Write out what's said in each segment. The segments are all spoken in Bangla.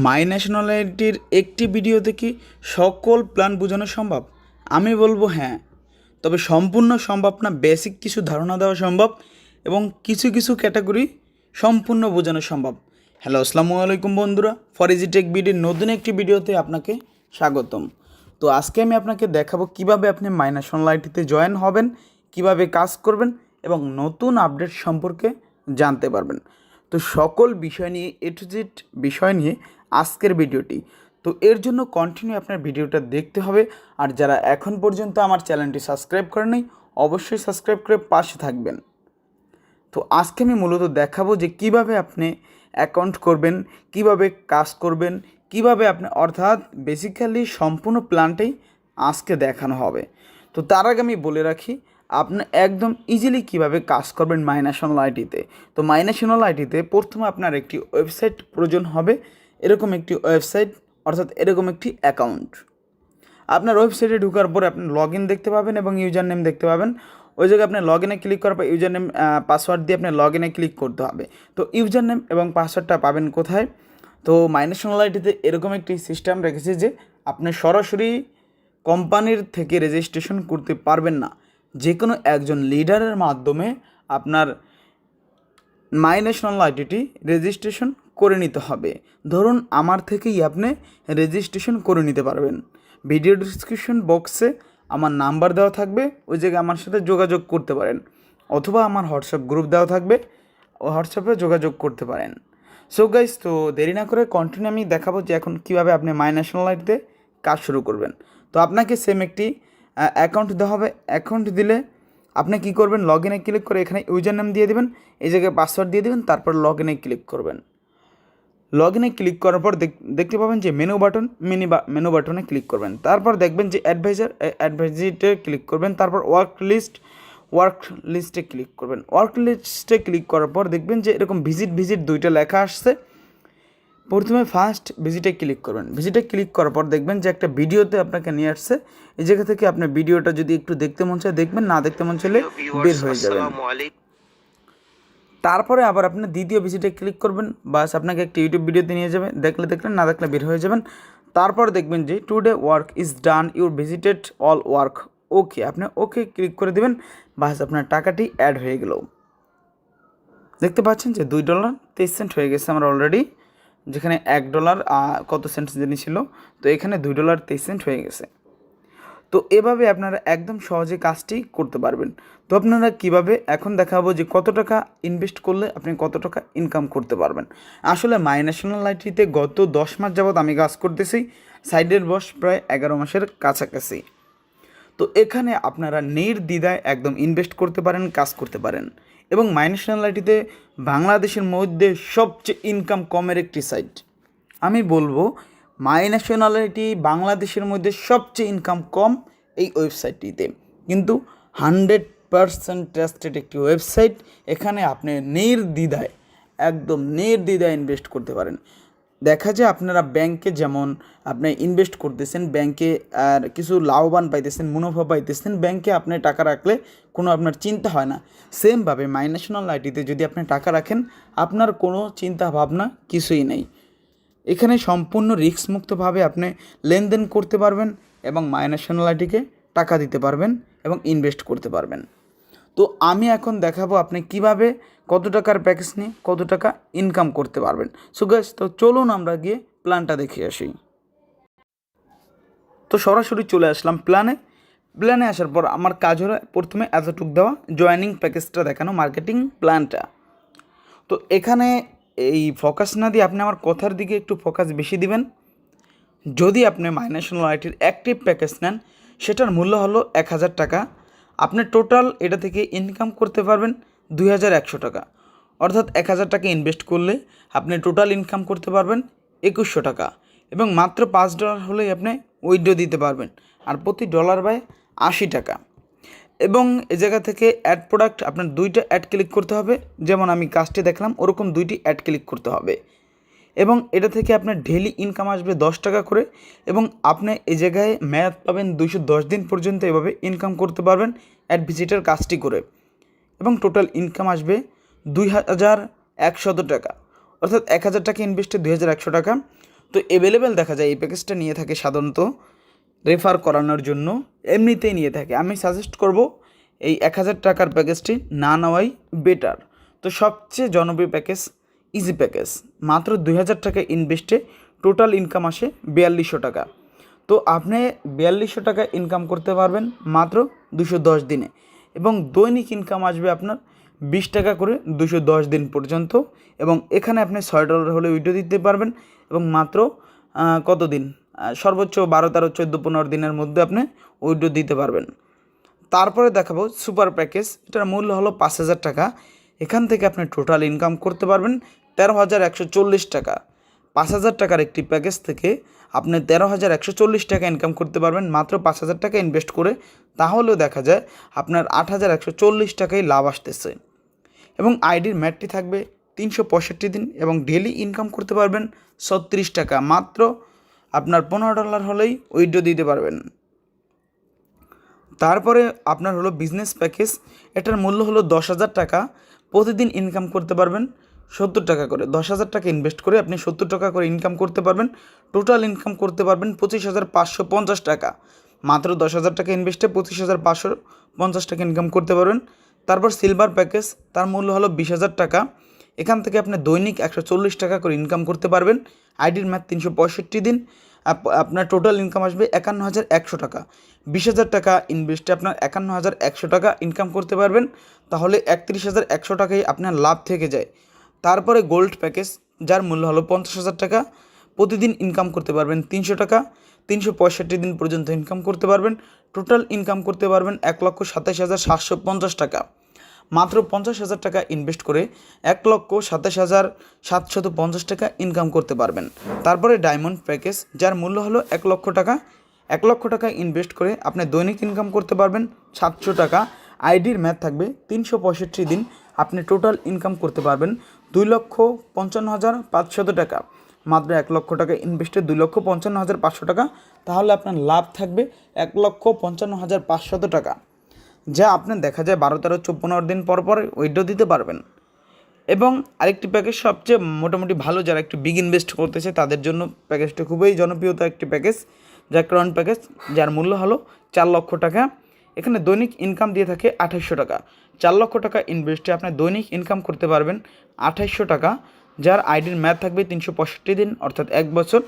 মাই ন্যাশনালিটির একটি ভিডিওতে কি সকল প্ল্যান বোঝানো সম্ভব? আমি বলবো হ্যাঁ, তবে সম্পূর্ণ সম্ভব না। বেসিক কিছু ধারণা দেওয়া সম্ভব এবং কিছু কিছু ক্যাটাগরি সম্পূর্ণ বোঝানো সম্ভব। হ্যালো, আসসালামু আলাইকুম বন্ধুরা, ফরিজি টেক বিডির নতুন একটি ভিডিওতে আপনাকে স্বাগতম। তো আজকে আমি আপনাকে দেখাবো কিভাবে আপনি মাই ন্যাশনালিটিতে জয়েন হবেন, কিভাবে কাজ করবেন এবং নতুন আপডেট সম্পর্কে জানতে পারবেন। তো সকল বিষয় নিয়ে এ টু জেড বিষয় নিয়ে আজকের ভিডিওটি। তো এর জন্য কন্টিনিউ আপনার ভিডিওটা দেখতে হবে। আর যারা এখন পর্যন্ত আমার চ্যানেলটি সাবস্ক্রাইব করেননি, অবশ্যই সাবস্ক্রাইব করে পাশে থাকবেন। তো আজকে আমি মূলত দেখাবো যে কিভাবে আপনি অ্যাকাউন্ট করবেন, কিভাবে কাজ করবেন, কিভাবে আপনি অর্থাৎ বেসিক্যালি সম্পূর্ণ প্ল্যানটাই আজকে দেখানো হবে। তো তার আগে আমি বলে রাখি আপনি একদম ইজিলি কিভাবে কাজ করবেন মাই ন্যাশনালিটিতে। তো মাই ন্যাশনালিটিতে প্রথমে আপনার একটি ওয়েবসাইট প্রয়োজন হবে, এরকম একটি ওয়েবসাইট অর্থাৎ এরকম একটি অ্যাকাউন্ট। আপনার ওয়েবসাইটে ঢোকার পরে আপনি লগ ইন দেখতে পাবেন এবং ইউজার নেম দেখতে পাবেন। ওই জায়গায় আপনি লগ ইনে ক্লিক করার পর ইউজার নেম পাসওয়ার্ড দিয়ে আপনি লগ ইনে ক্লিক করতে হবে। তো ইউজার নেম এবং পাসওয়ার্ডটা পাবেন কোথায়? তো মাই ন্যাশনালিটিতে এরকম একটি সিস্টেম রেখেছে যে আপনি সরাসরি কোম্পানির থেকে রেজিস্ট্রেশন করতে পারবেন না। যে কোনো একজন লিডারের মাধ্যমে আপনার মাই ন্যাশনালিটি রেজিস্ট্রেশন করে নিতে হবে। ধরুন আমার থেকেই আপনি রেজিস্ট্রেশন করে নিতে পারবেন। ভিডিও ডিসক্রিপশন বক্সে আমার নাম্বার দেওয়া থাকবে, ওই জায়গায় আমার সাথে যোগাযোগ করতে পারেন, অথবা আমার হোয়াটসঅ্যাপ গ্রুপ দেওয়া থাকবে, ও হোয়াটসঅ্যাপে যোগাযোগ করতে পারেন। সো গাইস, তো দেরি না করে কন্টিনিউ আমি দেখাবো যে এখন কীভাবে আপনি মাই ন্যাশনালিটিতে কাজ শুরু করবেন। তো আপনাকে সেম একটি অ্যাকাউন্ট দেওয়া হবে। অ্যাকাউন্ট দিলে আপনি কী করবেন, লগ ইনে ক্লিক করে এখানে ইউজার নেম দিয়ে দেবেন, এই জায়গায় পাসওয়ার্ড দিয়ে দেবেন, তারপর লগ ইনে ক্লিক করবেন। লগ ইনে ক্লিক করার পর দেখতে পাবেন যে মেনু বাটনে ক্লিক করবেন। তারপর দেখবেন যে অ্যাডভাইজারে ক্লিক করবেন, তারপর ওয়ার্ক লিস্টে ক্লিক করবেন। ওয়ার্ক লিস্টে ক্লিক করার পর দেখবেন যে এরকম ভিজিট দুইটা লেখা আসছে। প্রথমে ফার্স্ট ভিজিটে ক্লিক করবেন। ভিজিটে ক্লিক করার পর দেখবেন যে একটা ভিডিওতে আপনাকে নিয়ে আসছে। এই জায়গা থেকে আপনার ভিডিওটা যদি একটু দেখতে মন চায় দেখবেন, না দেখতে মন চাইলে বের হয়ে যাবেন। তারপরে আবার আপনি দ্বিতীয় ভিজিটে ক্লিক করবেন, বাস আপনাকে একটা ইউটিউব ভিডিওতে নিয়ে যাবে, দেখলেন, না দেখলে বের হয়ে যাবেন। তারপর দেখবেন যে today work is done, your visited all work, okay, আপনি ওকে ক্লিক করে দেবেন, বাস আপনার টাকাটি অ্যাড হয়ে গেল। দেখতে পাচ্ছেন যে $2.23 হয়ে গেছে আমার অলরেডি, যেখানে $1 কত সেন্ট জানি ছিল, তো এখানে $2.23 হয়ে গেছে। তো এভাবে আপনারা একদম সহজে কাজটি করতে পারবেন। তো আপনারা কিভাবে, এখন দেখাবো যে কত টাকা ইনভেস্ট করলে আপনি কত টাকা ইনকাম করতে পারবেন। আসলে মাই ন্যাশনালিটিতে গত 10 মাস যাবৎ আমি কাজ করতেছি, সাইডের বয়স প্রায় 11 মাসের কাছাকাছি। তো এখানে আপনারা নির্দ্বিধায় একদম ইনভেস্ট করতে পারেন, কাজ করতে পারেন। এবং মাই ন্যাশনালিটিতে বাংলাদেশের মধ্যে সবচেয়ে ইনকাম কমের একটি সাইট। আমি বলবো মাই ন্যাশনালিটি বাংলাদেশের মধ্যে সবচেয়ে ইনকাম কম এই ওয়েবসাইটটিতে, কিন্তু 100% ট্রাস্টেড একটি ওয়েবসাইট। এখানে আপনি একদম নির্দ্বিধায় ইনভেস্ট করতে পারেন। দেখা যায় আপনারা ব্যাংকে যেমন আপনি ইনভেস্ট করতেছেন, ব্যাংকে আর কিছু লাভবান পাইতেছেন, মুনাফা পাইতেছেন, ব্যাংকে আপনি টাকা রাখলে কোনো আপনার চিন্তা হয় না। সেমভাবে মাই ন্যাশনালিটিতে যদি আপনি টাকা রাখেন, আপনার কোনো চিন্তা ভাবনা কিছুই নেই। এখানে সম্পূর্ণ রিস্কমুক্তভাবে আপনি লেনদেন করতে পারবেন এবং মাই ন্যাশনালিটিকে টাকা দিতে পারবেন এবং ইনভেস্ট করতে পারবেন। তো আমি এখন দেখাবো আপনি কিভাবে কত টাকার প্যাকেজ নিয়ে কত টাকা ইনকাম করতে পারবেন। সো গাইস, তো চলুন আমরা গিয়ে প্ল্যানটা দেখে আসি। তো সরাসরি চলে আসলাম প্ল্যানে আসার পর আমার কাজ হলো প্রথমে এতটুক দেওয়া, জয়েনিং প্যাকেজটা দেখানো, মার্কেটিং প্ল্যানটা। তো এখানে এই ফোকাস না দিয়ে আপনি আমার কথার দিকে একটু ফোকাস বেশি দিবেন। যদি আপনি মাই ন্যাশনালিটির অ্যাক্টিভ প্যাকেজ নেন, সেটার মূল্য হলো 1000 টাকা। আপনি টোটাল এটা থেকে ইনকাম করতে পারবেন 2100 টাকা। অর্থাৎ 1000 টাকা ইনভেস্ট করলে আপনি টোটাল ইনকাম করতে পারবেন 2100 টাকা। এবং মাত্র $5 হলেই আপনি উইথড্র দিতে পারবেন, আর প্রতি ডলার বাই 80 টাকা। এবং এ জায়গা থেকে অ্যাড প্রোডাক্ট আপনার 2টা অ্যাড ক্লিক করতে হবে, যেমন আমি কাজটি দেখলাম ওরকম 2টি অ্যাড ক্লিক করতে হবে। এবং এটা থেকে আপনার ডেইলি ইনকাম আসবে 10 টাকা করে, এবং আপনি এই জায়গায় মেয়াদ পাবেন 210 দিন পর্যন্ত। এভাবে ইনকাম করতে পারবেন অ্যাড ভিজিটার কাজটি করে, এবং টোটাল ইনকাম আসবে 2100 টাকা। অর্থাৎ 1000 টাকা ইনভেস্টে 2100 টাকা, তো অ্যাভেলেবেল দেখা যায় এই প্যাকেজটা নিয়ে থাকে সাধারণত রেফার করানোর জন্য, এমনিতেই নিয়ে থাকে। আমি সাজেস্ট করব এই 1000 টাকার প্যাকেজটি না নেওয়াই বেটার। তো সবচেয়ে জনপ্রিয় প্যাকেজ ইজি প্যাকেজ, মাত্র 2000 টাকা ইনভেস্টে টোটাল ইনকাম আসে 4200 টাকা। তো আপনি 4200 টাকা ইনকাম করতে পারবেন মাত্র 210 দিনে, এবং দৈনিক ইনকাম আসবে আপনার 20 টাকা করে 210 দিন পর্যন্ত। এবং এখানে আপনি $6 হলে উইথড্র দিতে পারবেন, এবং মাত্র কত দিন, সর্বোচ্চ 12, 13, 14, 15 দিনের মধ্যে আপনি উইথড্র দিতে পারবেন। তারপরে দেখাবো সুপার প্যাকেজ, এটার মূল্য হলো 5000 টাকা। এখান থেকে আপনি টোটাল ইনকাম করতে পারবেন 13,140 টাকা। 5000 টাকার একটি প্যাকেজ থেকে আপনি 13,140 টাকা ইনকাম করতে পারবেন মাত্র 5000 টাকা ইনভেস্ট করে। তাহলেও দেখা যায় আপনার 8,140 টাকাই লাভ আসতেছে, এবং আইডির ম্যাটটি থাকবে 365 দিন, এবং ডেলি ইনকাম করতে পারবেন 36 টাকা। মাত্র আপনার $15 হলেই উইথড্র দিতে পারবেন। তারপরে আপনার হলো বিজনেস প্যাকেজ, এটার মূল্য হলো 10,000 টাকা। প্রতিদিন ইনকাম করতে পারবেন 70 টাকা করে। 10,000 টাকা ইনভেস্ট করে আপনি 70 টাকা করে ইনকাম করতে পারবেন। টোটাল ইনকাম করতে পারবেন 25,550 টাকা। মাত্র 10,000 টাকা ইনভেস্টে 25,550 টাকা ইনকাম করতে পারবেন। তারপর সিলভার প্যাকেজ, তার মূল্য হলো 20,000 টাকা। এখান থেকে আপনি দৈনিক 140 টাকা করে ইনকাম করতে পারবেন। আইডির ম্যাথ 365 দিন, আপনার টোটাল ইনকাম আসবে 51,100 টাকা। 20,000 টাকা ইনভেস্টে আপনার 51,100 টাকা ইনকাম করতে পারবেন। তাহলে 31,100 টাকাই আপনার লাভ থেকে যায়। তারপরে গোল্ড প্যাকেজ, যার মূল্য হলো 50,000 টাকা। প্রতিদিন ইনকাম করতে পারবেন 300 টাকা। 365 দিন পর্যন্ত ইনকাম করতে পারবেন। টোটাল ইনকাম করতে পারবেন 1,27,750 টাকা। মাত্র 50,000 টাকা ইনভেস্ট করে 1,27,750 টাকা ইনকাম করতে পারবেন। তারপরে ডায়মন্ড প্যাকেজ, যার মূল্য হলো 1 লক্ষ টাকা। 1 লক্ষ টাকা ইনভেস্ট করে আপনি দৈনিক ইনকাম করতে পারবেন 700 টাকা। আইডির ম্যাথ থাকবে 365 দিন, আপনি টোটাল ইনকাম করতে পারবেন 2,55,500 টাকা। মাত্র 1 লক্ষ টাকা ইনভেস্টে 2,55,500 টাকা। তাহলে আপনার লাভ থাকবে 1,55,500 টাকা, যা আপনার দেখা যায় 12, 13, 14 দিন পর পর উইথড্র দিতে পারবেন। এবং আরেকটি প্যাকেজ সবচেয়ে মোটামুটি ভালো, যারা একটু বিগ ইনভেস্ট করতেছে তাদের জন্য প্যাকেজটা খুবই জনপ্রিয়তা একটি প্যাকেজ, যা ক্রাউন প্যাকেজ, যার মূল্য হলো 4 লক্ষ টাকা। এখানে দৈনিক ইনকাম দিয়ে থাকে 2800 টাকা। 4 লক্ষ টাকা ইনভেস্টে আপনি দৈনিক ইনকাম করতে পারবেন 2800 টাকা, যার আইডির ম্যাথ থাকবে 365 দিন, অর্থাৎ 1 বছর।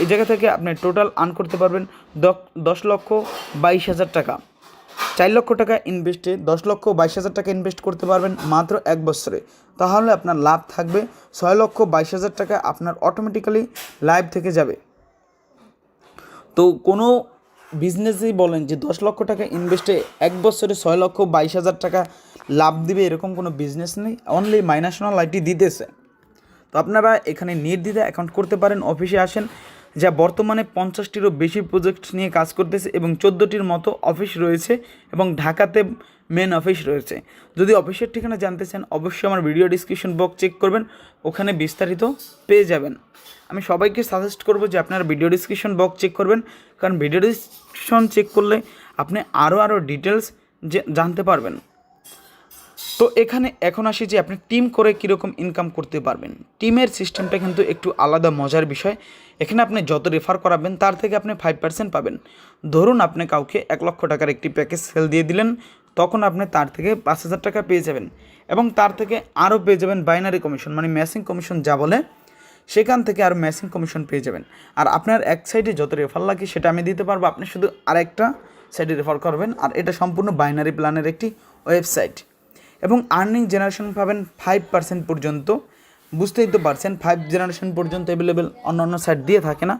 এই জায়গা থেকে আপনি টোটাল আর্ন করতে পারবেন 10,22,000 টাকা। 4 লক্ষ টাকা ইনভেস্টে 10,22,000 টাকা ইনভেস্ট করতে পারবেন মাত্র 1 বছরে। তাহলে আপনার লাভ থাকবে 6,22,000 টাকা, আপনার অটোমেটিক্যালি লাইভ থেকে যাবে। তো কোনো বিজনেসেই বলেন যে 10 লক্ষ টাকা ইনভেস্টে 1 বছরে 6,22,000 টাকা লাভ দিবে, এরকম কোনো বিজনেস নেই। অনলি মাইনাশনাল আইটি দিতেছে। তো আপনারা এখানে নির্দ্বিধায় অ্যাকাউন্ট করতে পারেন। অফিসে আসেন, যা বর্তমানে 50টিরও বেশি প্রজেক্ট নিয়ে কাজ করতেছে, এবং 14টির মতো অফিস রয়েছে, এবং ঢাকাতে মেন অফিস রয়েছে। যদি অফিসের ঠিকানা জানতে চান অবশ্যই আমার ভিডিও ডিসক্রিপশন বক্স চেক করবেন, ওখানে বিস্তারিত পেয়ে যাবেন। আমি সবাইকে সাজেস্ট করব যে আপনারা ভিডিও ডিসক্রিপশন বক্স চেক করবেন, কারণ ভিডিও ডিসক্রিপশন চেক করলে আপনি আরও ডিটেলস জানতে পারবেন। তো এখানে এখন আসি যে আপনি টিম করে কীরকম ইনকাম করতে পারবেন। টিমের সিস্টেমটা কিন্তু একটু আলাদা মজার বিষয়। এখানে আপনি যত রেফার করাবেন তার থেকে আপনি 5% পাবেন। ধরুন আপনি কাউকে 1 লক্ষ টাকার একটি প্যাকেজ সেল দিয়ে দিলেন, তখন আপনি তার থেকে 5,000 টাকা পেয়ে যাবেন, এবং তার থেকে আরও পেয়ে যাবেন বাইনারি কমিশন, মানে ম্যাচিং কমিশন যা বলে, সেখান থেকে আরও ম্যাচিং কমিশন পেয়ে যাবেন। আর আপনার এক সাইডে যত রেফার লাগে সেটা আমি দিতে পারবো, আপনি শুধু আরেকটা সাইডে রেফার করবেন। আর এটা সম্পূর্ণ বাইনারি প্ল্যানের একটি ওয়েবসাইট, এবং আর্নিং জেনারেশন পাবেন 5% পর্যন্ত। বুঝতেই তো পারছেন 5 জেনারেশন পর্যন্ত অ্যাভেলেবেল অন্য সাইট দিয়ে থাকে না।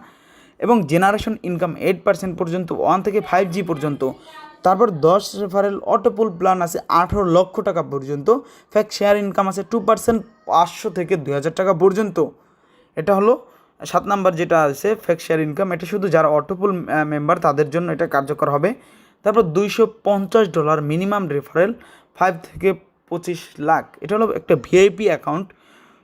এবং জেনারেশন ইনকাম 8% পর্যন্ত, 1 থেকে 5G পর্যন্ত। তারপর 10 রেফারেল অটোপুল প্ল্যান আছে 18 লক্ষ টাকা পর্যন্ত। ফ্যাক্ট শেয়ার ইনকাম আছে 2%, 500 থেকে 2,000 টাকা পর্যন্ত। এটা হলো 7 নাম্বার যেটা আছে ফ্যাক্ট শেয়ার ইনকাম। এটা শুধু যারা অটোপুল মেম্বার তাদের জন্য এটা কার্যকর হবে। তারপর $250 মিনিমাম রেফারেল, 5 থেকে 25 লাখ। এটা হলো একটা ভিআইপি অ্যাকাউন্ট।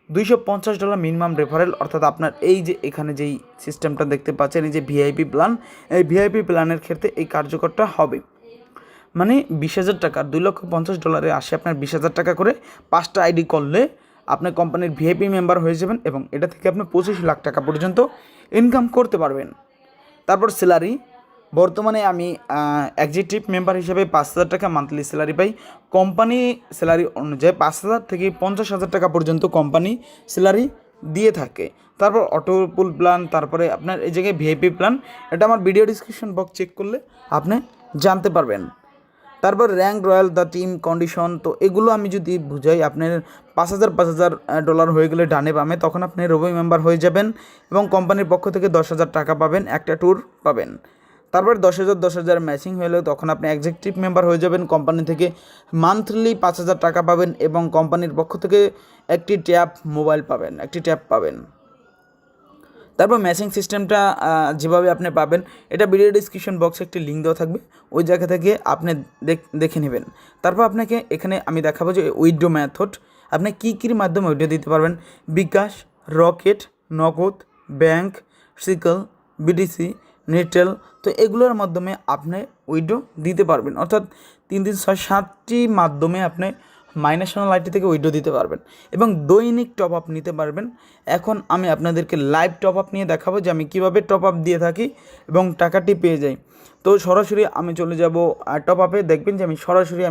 $250 মিনিমাম রেফারেল, অর্থাৎ আপনার এই যে এখানে যেই সিস্টেমটা দেখতে পাচ্ছেন, এই যে ভিআইপি প্ল্যান, এই ভিআইপি প্ল্যানের ক্ষেত্রে এই কার্যকরটা হবে। মানে 20,000 টাকা, $2,50,000 আসে আপনার 20,000 টাকা করে। 5টা আইডি করলে আপনি কোম্পানির ভিআইপি মেম্বার হয়ে যাবেন এবং এটা থেকে আপনি 25 লাখ টাকা পর্যন্ত ইনকাম করতে পারবেন। তারপর স্যালারি, বর্তমানে আমি এক্সিকিউটিভ মেম্বার হিসেবে 5,000 টাকা মান্থলি স্যালারি পাই। কোম্পানি স্যালারি অনুযায়ী 5,000 থেকে 50,000 টাকা পর্যন্ত কোম্পানি স্যালারি দিয়ে থাকে। তারপর অটো পুল প্ল্যান, তারপরে আপনার এই জায়গায় ভিআইপি প্ল্যান, এটা আমার ভিডিও ডিসক্রিপশন বক্স চেক করলে আপনি জানতে পারবেন। তারপর rank royal, the team condition, তো এগুলো আমি যদি বুঝাই, আপনার 5,000 ডলার হয়ে গেলে ডানে বামে, তখন আপনি রবি মেম্বার হয়ে যাবেন এবং কোম্পানির পক্ষ থেকে 10,000 টাকা পাবেন, একটা ট্যুর পাবেন। তারপর 10,000 ম্যাচিং হলে তখন আপনি এক্সিকিউটিভ মেম্বার হয়ে যাবেন, কোম্পানি থেকে মান্থলি 5,000 টাকা পাবেন এবং কোম্পানির পক্ষ থেকে একটি মোবাইল পাবেন, একটি ট্যাব পাবেন। তারপর ম্যাচিং সিস্টেমটা যেভাবে আপনি পাবেন, এটা ভিডিও ডিসক্রিপশন বক্সে একটি লিঙ্ক দেওয়া থাকবে, ওই জায়গা থেকে আপনি দেখে নেবেন। তারপর আপনাকে এখানে আমি দেখাবো যে উইথড্র মেথড, আপনি কী কী মাধ্যমে উইথড্র দিতে পারবেন। বিকাশ, রকেট, নগদ, ব্যাংক, সিকল, বিডিসি, নিটেল, তো এগুলোর মাধ্যমে আপনি উইথড্র দিতে পারবেন। অর্থাৎ 3, 3, 6, 7টি মাধ্যমে আপনি মাই ন্যাশনাল আইডি থেকে উইথড্র দিতে পারবেন এবং দৈনিক টপ আপ নিতে পারবেন। এখন আমি আপনাদেরকে লাইভ টপ আপ নিয়ে দেখাবো যে আমি কীভাবে টপ আপ দিয়ে থাকি এবং টাকাটি পেয়ে যাই। তো সরাসরি আমি চলে যাব টপ আপে, দেখবেন যে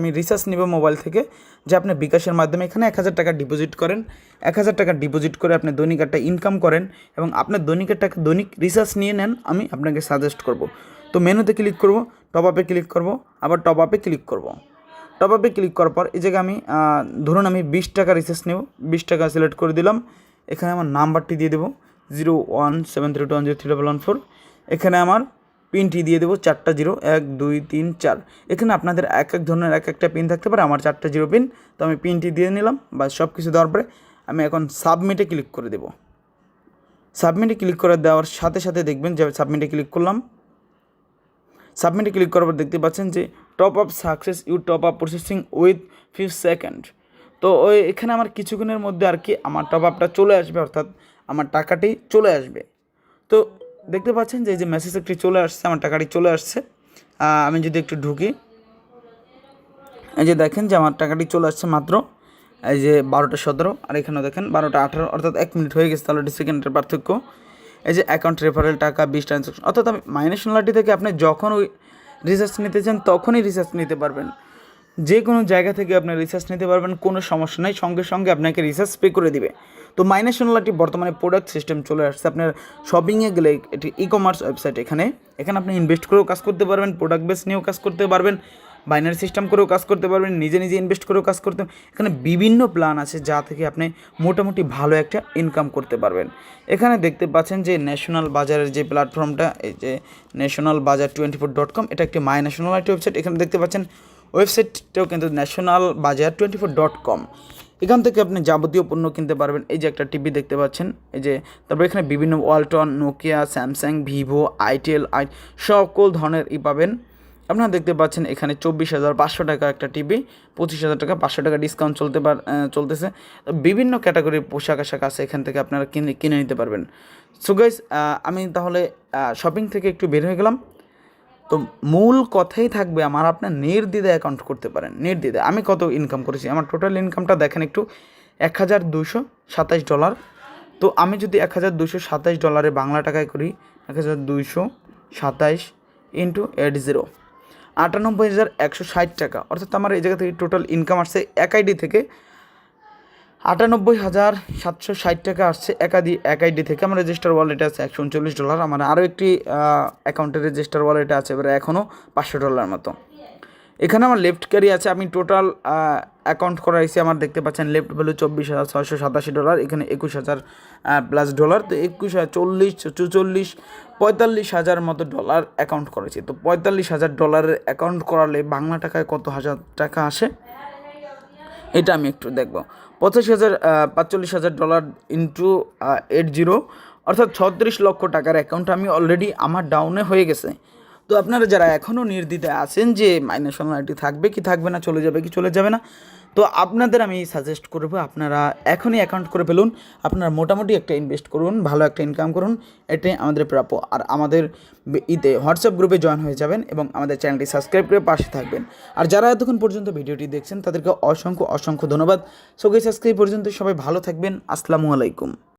আমি রিচার্জ নেব মোবাইল থেকে, যে আপনি বিকাশের মাধ্যমে এখানে 1,000 টাকা ডিপোজিট করেন। 1,000 টাকা ডিপোজিট করে আপনি দৈনিক একটা ইনকাম করেন এবং আপনার দৈনিকের টাকা দৈনিক রিচার্জ নিয়ে নেন, আমি আপনাকে সাজেস্ট করব। তো মেনুতে ক্লিক করব, টপ আপে ক্লিক করব, আবার টপ আপে ক্লিক করব। টপ আপে ক্লিক করার পর এই জায়গায় আমি ধরুন আমি 20 টাকা রিচার্জ নেব, 20 টাকা সিলেক্ট করে দিলাম। এখানে আমার নাম্বারটি দিয়ে দেবো 0173210314। এখানে আমার পিনটি দিয়ে দেবো 4টা 0, 1 2 3 4। এখানে আপনাদের এক এক ধরনের এক একটা পিন থাকতে পারে, আমার 4টা 0 পিন, তো আমি পিনটি দিয়ে নিলাম। বা সব কিছু দেওয়ার পরে আমি এখন সাবমিটে ক্লিক করে দেবো। সাবমিটে ক্লিক করে দেওয়ার সাথে সাথে দেখবেন যে সাবমিটে ক্লিক করলাম। সাবমিটে ক্লিক করার পর দেখতে পাচ্ছেন যে top up success, you top up processing with 5 second. তো এখানে আমার কিছুক্ষণের মধ্যে আর কি আমার টপ আপটা চলে আসবে, অর্থাৎ আমার টাকাটি চলে আসবে। তো দেখতে পাচ্ছেন যে এই যে মেসেজ একটি চলে আসছে, আমার টাকাটি চলে আসছে। আমি যদি একটু ঢুকি, এই যে দেখেন যে আমার টাকাটি চলে আসছে মাত্র এই যে 12টা 17, আর এখানেও দেখেন 12টা 18, অর্থাৎ 1 মিনিট হয়ে গেছে, তাহলে সেকেন্ডের পার্থক্য। এই যে অ্যাকাউন্ট রেফারেল টাকা 20 ট্রানজ্যাকশন, অর্থাৎ আমি মাই ন্যাশনাল আইডি থেকে আপনি যখন ওই রিচার্জ নিতে চান তখনই রিচার্জ নিতে পারবেন, যে কোনো জায়গা থেকে আপনি রিচার্জ নিতে পারবেন, কোনো সমস্যা নেই, সঙ্গে সঙ্গে আপনাকে রিচার্জ পে করে দিবে। তো মাই ন্যাশনাল আইডি বর্তমানে প্রোডাক্ট সিস্টেম চলে আসছে। আপনার শপিংয়ে গেলে এটি ই-কমার্স ওয়েবসাইট, এখানে আপনি ইনভেস্ট করেও কাজ করতে পারবেন, প্রোডাক্ট বেস নিয়েও কাজ করতে পারবেন, বাইনারি সিস্টেম করেও কাজ করতে পারবেন, নিজে ইনভেস্ট করেও কাজ করতে। এখানে বিভিন্ন প্ল্যান আছে যা থেকে আপনি মোটামুটি ভালো একটা ইনকাম করতে পারবেন। এখানে দেখতে পাচ্ছেন যে ন্যাশনাল বাজারের যে প্ল্যাটফর্মটা, এই যে ন্যাশনাল বাজার 24.com, এটা একটি মাই ন্যাশনাল আইডি ওয়েবসাইট। এখানে দেখতে পাচ্ছেন ওয়েবসাইটটাও কিন্তু ন্যাশনাল বাজার 24.com। এখান থেকে আপনি যাবতীয় পণ্য কিনতে পারবেন। এই যে একটা টিভি দেখতে পাচ্ছেন, এই যে তারপরে এখানে বিভিন্ন Walton, Nokia, Samsung, Vivo, itel, সকল ধরনের পাবেন। আপনারা দেখতে পাচ্ছেন এখানে 24,500 টাকা একটা টিভি, 25,000 টাকা, 500 টাকা ডিসকাউন্ট চলতেছে। বিভিন্ন ক্যাটাগরির পোশাক আশাক আছে, এখান থেকে আপনারা কিনে নিতে পারবেন। সো গাইস, আমি তাহলে শপিং থেকে একটু বের হয়ে গেলাম। তো মূল কথাই থাকবে আমার, আপনার নির্দ্বিধায় অ্যাকাউন্ট করতে পারেন, নির্দ্বিধায়। আমি কত ইনকাম করেছি, আমার টোটাল ইনকামটা দেখেন একটু, $1,227। তো আমি যদি $1,227 বাংলা টাকায় করি, 1,227 ইন্টু 80, 98,160 টাকা। অর্থাৎ আমার এই জায়গা থেকে টোটাল ইনকাম আসছে এক আইডি থেকে $98,760 টাকা আসছে এক আইডি থেকে। আমার রেজিস্টার ওয়ালেটে আছে $139। আমার আরও একটি অ্যাকাউন্টের রেজিস্টার ওয়ালেটে আছে এবারে এখনও $500 মতো। এখানে আমার লেফট ক্যারি আছে, আমি টোটাল অ্যাকাউন্ট করাইছি, আমার দেখতে পাচ্ছেন লেফট ভ্যালু $24,687, এখানে $21,000 প্লাস ডলার। তো 21,000, 40, 44, $45,000 মতো ডলার অ্যাকাউন্ট করেছি। তো $45,000 অ্যাকাউন্ট করালে বাংলা টাকায় কত হাজার টাকা আসে এটা আমি একটু দেখব। $45,000 ইন্টু 80, অর্থাৎ 36 লক্ষ টাকার অ্যাকাউন্ট আমি অলরেডি আমার ডাউনে হয়ে গেছে। তো আপনারা যারা এখনও নির্দ্বিধায় আছেন যে মাইনাস ওয়ান আইডি থাকবে কি থাকবে না, চলে যাবে কি চলে যাবে না, তো আপনাদের আমি সাজেস্ট করবো আপনারা এখনই অ্যাকাউন্ট করে ফেলুন। আপনারা মোটামুটি একটা ইনভেস্ট করুন, ভালো একটা ইনকাম করুন, এটাই আমাদের প্রাপ্য। আর আমাদের হোয়াটসঅ্যাপ গ্রুপে জয়েন হয়ে যাবেন এবং আমাদের চ্যানেলটি সাবস্ক্রাইব করে পাশে থাকবেন। আর যারা এতক্ষণ পর্যন্ত ভিডিওটি দেখছেন তাদেরকে অসংখ্য অসংখ্য ধন্যবাদ। সো গাইস, আজকে এই পর্যন্ত, সবাই ভালো থাকবেন। আসসালামু আলাইকুম।